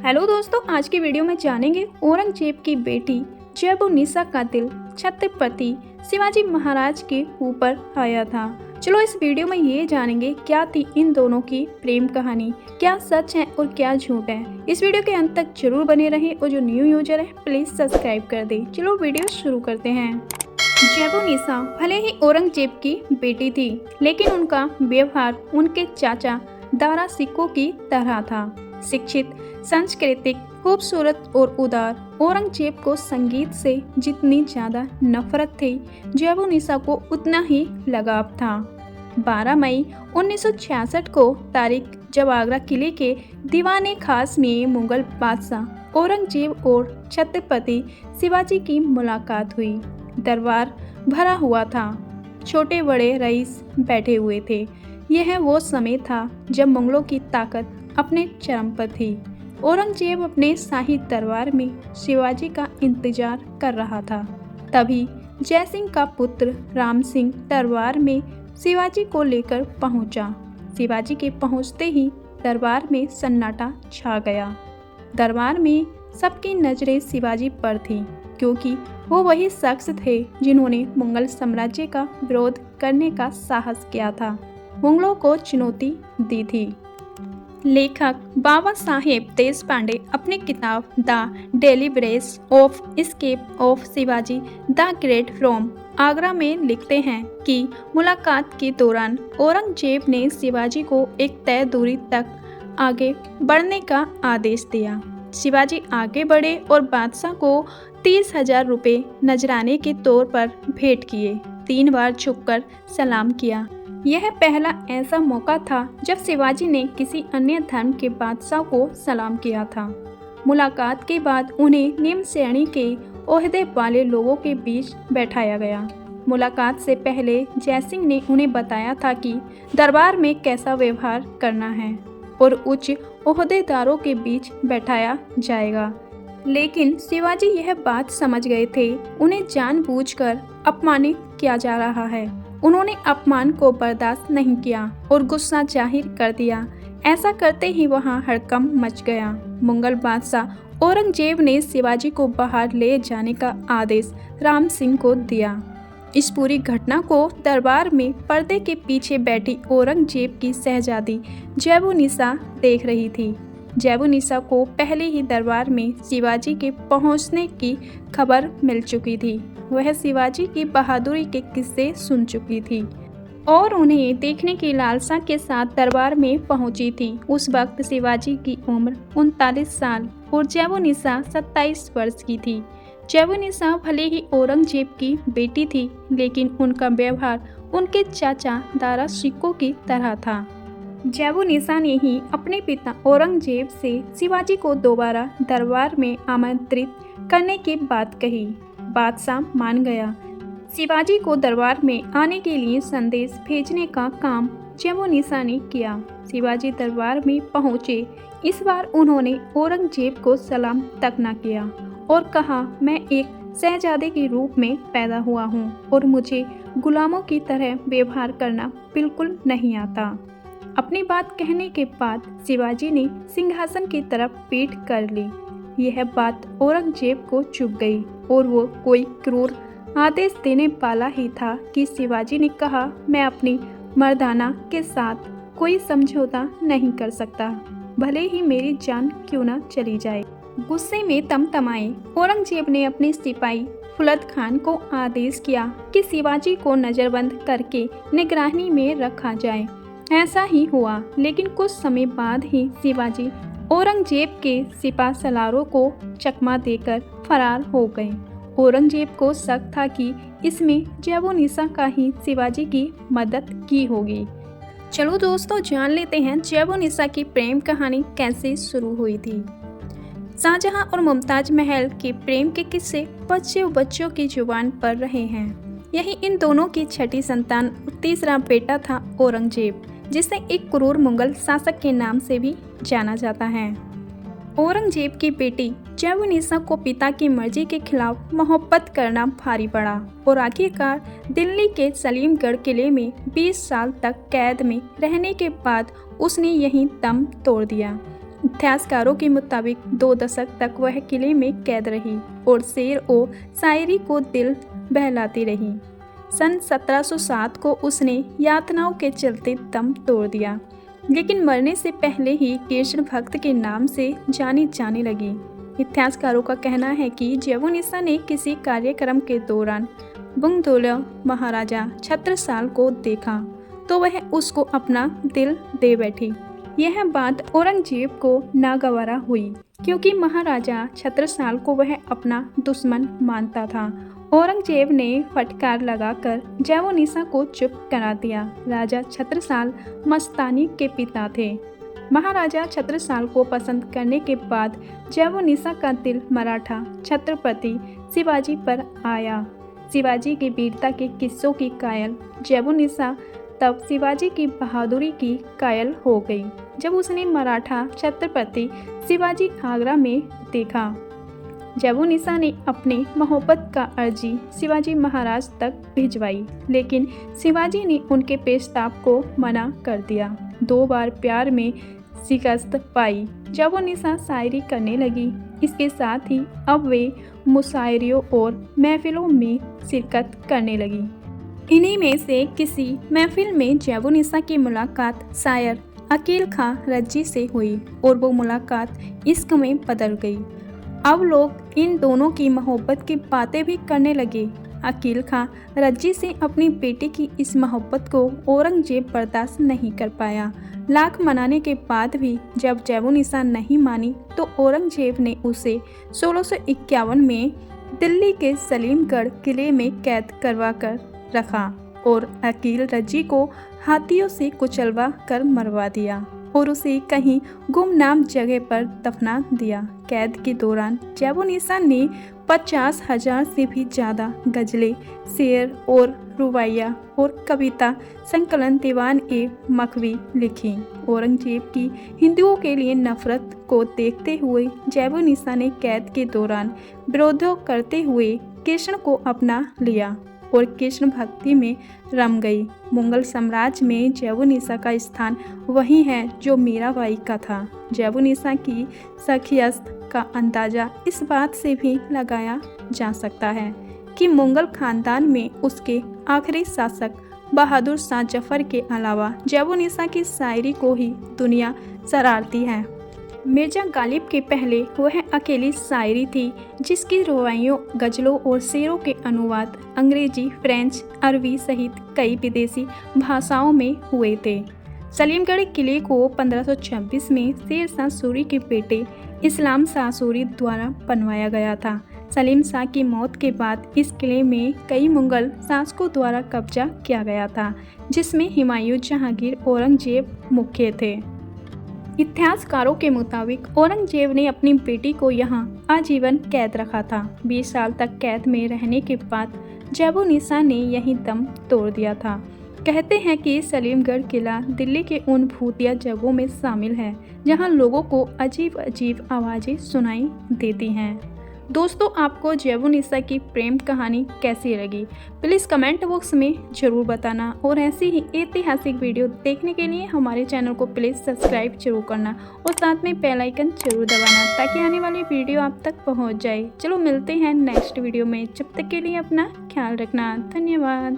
Hello दोस्तों, आज की वीडियो में जानेंगे औरंगजेब की बेटी जैबुनिसा का दिल छत्रपति शिवाजी महाराज के ऊपर आया था। चलो इस वीडियो में ये जानेंगे क्या थी इन दोनों की प्रेम कहानी, क्या सच है और क्या झूठ है। इस वीडियो के अंत तक जरूर बने रहें और जो न्यू यूजर है प्लीज सब्सक्राइब कर दे। चलो वीडियो शुरू करते हैं। जैबुनिसा भले ही औरंगजेब की बेटी थी, लेकिन उनका व्यवहार उनके चाचा दारा सिक्को की तरह था। शिक्षित, सांस्कृतिक, खूबसूरत और उदार। औरंगजेब को संगीत से जितनी ज्यादा नफरत थी, जैबुनिसा को उतना ही लगाव था। 12 मई 1966 को तारीख जब आगरा किले के दीवाने खास में मुगल बादशाह औरंगजेब और छत्रपति शिवाजी की मुलाकात हुई। दरबार भरा हुआ था, छोटे बड़े रईस बैठे हुए थे। यह वो समय था जब मुगलों की ताकत अपने चरम पर थी। औरंगजेब अपने शाही दरबार में शिवाजी का इंतजार कर रहा था। तभी जयसिंह का पुत्र राम सिंह दरबार में शिवाजी को लेकर पहुंचा। शिवाजी के पहुंचते ही दरबार में सन्नाटा छा गया। दरबार में सबकी नजरें शिवाजी पर थीं, क्योंकि वो वही शख्स थे जिन्होंने मुगल साम्राज्य का विरोध करने का साहस किया था, मुगलों को चुनौती दी थी। लेखक बाबा साहेब देशपांडे अपनी किताब the deliverance of escape of Shivaji the great from Agra में लिखते हैं कि मुलाकात के दौरान औरंगजेब ने शिवाजी को एक तय दूरी तक आगे बढ़ने का आदेश दिया। शिवाजी आगे बढ़े और बादशाह को 30,000 रुपये नजराने के तौर पर भेंट किए। 3 बार झुककर सलाम किया। यह पहला ऐसा मौका था जब शिवाजी ने किसी अन्य धर्म के बादशाह को सलाम किया था। मुलाकात के बाद उन्हें निम्न श्रेणी के ओहदे वाले लोगों के बीच बैठाया गया। मुलाकात से पहले जयसिंह ने उन्हें बताया था कि दरबार में कैसा व्यवहार करना है और उच्च ओहदेदारों के बीच बैठाया जाएगा। लेकिन शिवाजी यह बात समझ गए थे, उन्हें जानबूझकर अपमानित किया जा रहा है। उन्होंने अपमान को बर्दाश्त नहीं किया और गुस्सा जाहिर कर दिया। ऐसा करते ही वहां हड़कंप मच गया। मुगल बादशाह औरंगजेब ने शिवाजी को बाहर ले जाने का आदेश राम सिंह को दिया। इस पूरी घटना को दरबार में पर्दे के पीछे बैठी औरंगजेब की शहजादी जैबुनिसा देख रही थी। जैबुनिसा को पहले ही दरबार में शिवाजी के पहुंचने की खबर मिल चुकी थी। वह शिवाजी की बहादुरी के किस्से सुन चुकी थी और उन्हें देखने की लालसा के साथ दरबार में पहुंची थी। उस वक्त शिवाजी की उम्र 39 साल और जैबुनिसा 27 वर्ष की थी। जैबुनिसा भले ही औरंगजेब की बेटी थी, लेकिन उनका व्यवहार उनके चाचा दारा सिक्को की तरह था। जैबुनिसा ने ही अपने पिता औरंगजेब से शिवाजी को दोबारा दरबार में आमंत्रित करने की बात कही। बादशाह मान गया। शिवाजी को दरबार में आने के लिए संदेश भेजने का काम जैबुनिसा ने किया। शिवाजी दरबार में पहुंचे। इस बार उन्होंने औरंगजेब को सलाम तक न किया और कहा, मैं एक शहजादे के रूप में पैदा हुआ हूँ और मुझे गुलामों की तरह व्यवहार करना बिल्कुल नहीं आता। अपनी बात कहने के बाद शिवाजी ने सिंहासन की तरफ पीठ कर ली। यह बात औरंगजेब को चुभ गई और वो कोई क्रूर आदेश देने वाला ही था कि शिवाजी ने कहा, मैं अपनी मर्दाना के साथ कोई समझौता नहीं कर सकता, भले ही मेरी जान क्यों न चली जाए। गुस्से में तमतमाए औरंगजेब ने अपने सिपाही फुलत खान को आदेश किया कि शिवाजी को नजरबंद करके निगरानी में रखा जाए। ऐसा ही हुआ, लेकिन कुछ समय बाद ही शिवाजी औरंगजेब के सिपा सलारों को चकमा देकर फरार हो गए। औरंगजेब को शक था कि इसमें जैबुनिसा का ही शिवाजी की मदद की होगी। चलो दोस्तों, जान लेते हैं जैबुनिसा की प्रेम कहानी कैसे शुरू हुई थी। शाहजहां और मुमताज महल के प्रेम के किस्से बच्चों की जुबान पर रहे हैं। यही इन दोनों की छठी संतान और तीसरा बेटा था औरंगजेब, जिसे एक क्रूर मुगल शासक के नाम से भी जाना जाता है। औरंगजेब की बेटी जैबुनिसा को पिता की मर्जी के खिलाफ मोहब्बत करना भारी पड़ा और आखिरकार दिल्ली के सलीमगढ़ किले में 20 साल तक कैद में रहने के बाद उसने यहीं दम तोड़ दिया। इतिहासकारों के मुताबिक 2 दशक तक वह किले में कैद रही और शेर और शायरी को दिल बहलाती रही। सन 1707 को उसने यातनाओं के चलते दम तोड़ दिया, लेकिन मरने से पहले ही कृष्ण भक्त के नाम से जानी जाने लगी। इतिहासकारों का कहना है कि जैबुनिसा ने किसी कार्यक्रम के दौरान बुंगदुल्य महाराजा छत्रसाल को देखा तो वह उसको अपना दिल दे बैठी। यह बात औरंगजेब को नागवारा हुई, क्योंकि महाराजा छत्रसाल को वह अपना दुश्मन मानता था। औरंगजेब ने फटकार लगाकर जैबुनिसा को चुप करा दिया। राजा छत्रसाल मस्तानी के पिता थे। महाराजा छत्रसाल को पसंद करने के बाद जैबुनिसा का दिल मराठा छत्रपति शिवाजी पर आया। शिवाजी की वीरता के किस्सों की कायल जैबुनिसा तब शिवाजी की बहादुरी की कायल हो गई जब उसने मराठा छत्रपति शिवाजी आगरा में देखा। जैबुनिसा ने अपनी मोहब्बत का अर्जी शिवाजी महाराज तक भिजवाई, लेकिन शिवाजी ने उनके प्रस्ताव को मना कर दिया। 2 बार प्यार में शिकस्त पाई जैबुनिसा शायरी करने लगी। इसके साथ ही अब वे मुशायरों और महफिलों में शिरकत करने लगी। इन्हीं में से किसी महफिल में जैबुनिसा की मुलाकात शायर अकील खां रज्जी से हुई और वो मुलाकात इश्क में बदल गई। अब लोग इन दोनों की मोहब्बत की बातें भी करने लगे। अकील खां रज्जी से अपनी बेटी की इस मोहब्बत को औरंगजेब बर्दाश्त नहीं कर पाया। लाख मनाने के बाद भी जब जैबुनिसा नहीं मानी तो औरंगजेब ने उसे 1651 में दिल्ली के सलीमगढ़ किले में कैद करवा कर रखा और अकील रज्जी को हाथियों से कुचलवा कर मरवा दिया और उसे कहीं गुमनाम जगह पर दफना दिया। कैद के दौरान जैबुनिसा ने 50,000 से भी ज़्यादा गज़लें, शेर और रुबाइया और कविता संकलन दीवान-ए-मखवी लिखी। औरंगजेब की हिंदुओं के लिए नफरत को देखते हुए जैबुनिसा ने कैद के दौरान विरोध करते हुए कृष्ण को अपना लिया और कृष्ण भक्ति में रम गई। मुगल साम्राज्य में जैबुनिसा का स्थान वही है जो मीराबाई का था। जैबुनिसा की शख्सियत का अंदाज़ा इस बात से भी लगाया जा सकता है कि मुगल खानदान में उसके आखिरी शासक बहादुर शाह जफर के अलावा जैबुनिसा की शायरी को ही दुनिया सराहती है। मिर्जा गालिब के पहले वह अकेली शायरी थी जिसकी रुबाइयों, गज़लों और शेरों के अनुवाद अंग्रेजी, फ्रेंच, अरबी सहित कई विदेशी भाषाओं में हुए थे। सलीमगढ़ किले को 1526 में शेर शाह सूरी के बेटे इस्लाम शाह सूरी द्वारा बनवाया गया था। सलीम शाह की मौत के बाद इस किले में कई मुगल शासकों द्वारा कब्जा किया गया था, जिसमें हुमायूं, जहांगीर, औरंगजेब मुख्य थे। इतिहासकारों के मुताबिक औरंगजेब ने अपनी बेटी को यहाँ आजीवन कैद रखा था। 20 साल तक कैद में रहने के बाद जैबुनिसा ने यहीं दम तोड़ दिया था। कहते हैं कि सलीमगढ़ किला दिल्ली के उन भूतिया जगहों में शामिल है जहाँ लोगों को अजीब अजीब आवाज़ें सुनाई देती हैं। दोस्तों, आपको जैबुनिसा की प्रेम कहानी कैसी लगी प्लीज़ कमेंट बॉक्स में ज़रूर बताना और ऐसी ही ऐतिहासिक वीडियो देखने के लिए हमारे चैनल को प्लीज़ सब्सक्राइब जरूर करना और साथ में बेल आइकन जरूर दबाना ताकि आने वाली वीडियो आप तक पहुंच जाए। चलो मिलते हैं नेक्स्ट वीडियो में, जब तक के लिए अपना ख्याल रखना। धन्यवाद।